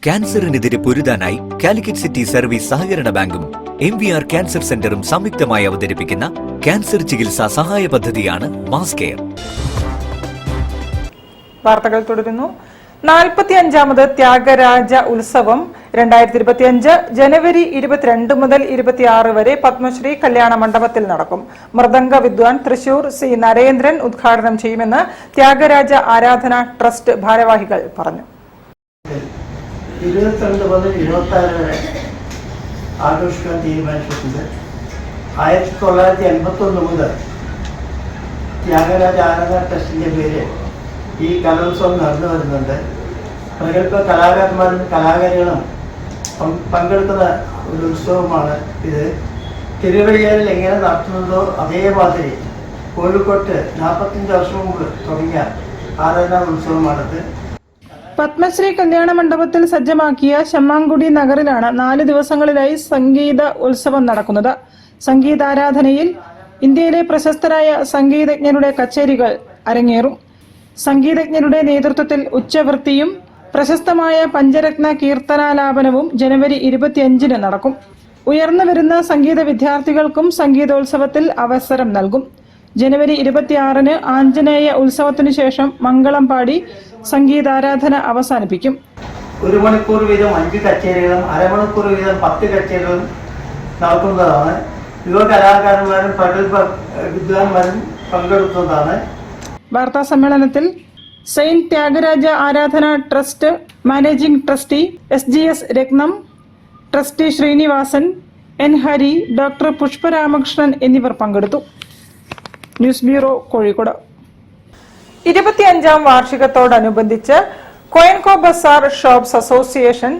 ക്യാൻസറിനെതിരെ പൊരുതാനായി Calicut city service സഹകരണ ബാങ്കും MVR cancer സെന്ററും സംയുക്തമായി അവതരിപ്പിക്കുന്ന ക്യാൻസർ ചികിത്സാ സഹായ പദ്ധതിയാണ് മാസ് കെയർ. വാർത്തകൾ തുടരുന്നു. 45ാമത് ത്യാഗരാജ ഉത്സവം 2025 ജനുവരി 22 മുതൽ 26 വരെ പത്മശ്രീ കല്യാണ മണ്ഡപത്തിൽ നടക്കും. മൃദംഗ വിദ്വാൻ തൃശൂർ C. നരേന്ദ്രൻ ഉദ്ഘാടനം ചെയ്യുമെന്ന് ത്യാഗരാജ ആരാധന ട്രസ്റ്റ് ഭാരവാഹികൾ പറഞ്ഞു. 22 മുതൽ 26 വരെ ആഘോഷിക്കാൻ തീരുമാനിച്ചിട്ടുണ്ട്. 1981 മുതൽ ത്യാഗരാജ ആരാധന ട്രസ്റ്റിന്റെ പേര് ഈ കലോത്സവം നടന്നു വരുന്നുണ്ട്. പ്രഗത്ഭ കലാകാരന്മാരും കലാകാരികളും പങ്കെടുക്കുന്ന ഒരു ഉത്സവമാണ് ഇത്. തിരുവഴിയാറിൽ എങ്ങനെ നടത്തുന്നതോ അതേമാതിരി കോഴിക്കോട്ട് 45 വർഷം മുമ്പ് തുടങ്ങിയ ആരാധനാ ഉത്സവമാണിത്. പത്മശ്രീ കല്യാണ മണ്ഡപത്തിൽ സജ്ജമാക്കിയ ശമ്മാങ്കുടി നഗറിലാണ് 4 ദിവസങ്ങളിലായി സംഗീത ഉത്സവം നടക്കുന്നത്. സംഗീതാരാധനയിൽ ഇന്ത്യയിലെ പ്രശസ്തരായ സംഗീതജ്ഞരുടെ കച്ചേരികൾ അരങ്ങേറും. സംഗീതജ്ഞരുടെ നേതൃത്വത്തിൽ ഉച്ചവൃത്തിയും പ്രശസ്തമായ പഞ്ചരത്ന കീർത്തനാലാപനവും ജനുവരി 25 നടക്കും. ഉയർന്നു വരുന്ന സംഗീത വിദ്യാർത്ഥികൾക്കും സംഗീതോത്സവത്തിൽ അവസരം നൽകും. ജനുവരി 26 ആഞ്ജനേയ ഉത്സവത്തിനു ശേഷം മംഗളം പാടി സംഗീതാരാധന അവസാനിപ്പിക്കും. 1 മണിക്കൂർ വീതം 5 കച്ചേരികളും അരമണിക്കൂർ വീതം 10 കച്ചേരികളും നടക്കുന്നതാണ്. യുവ കലാകാരന്മാരും പ്രഗത്ഭ വിദ്വാൻമാരും പങ്കെടുക്കുന്നതാണ്. വാർത്താ സമ്മേളനത്തിൽ സെയിന്റ് ത്യാഗരാജ ആരാധന ട്രസ്റ്റ് മാനേജിംഗ് ട്രസ്റ്റി SGS രത്നം, trustee Sreenivasan, N. Hari, doctor പുഷ്പരാമകൃഷ്ണൻ എന്നിവർ പങ്കെടുത്തു. News bureau, Kozhikode. 25ാം വാർഷികത്തോടനുബന്ധിച്ച് കോയൻകോ ബസാർ ഷോപ്സ് അസോസിയേഷൻ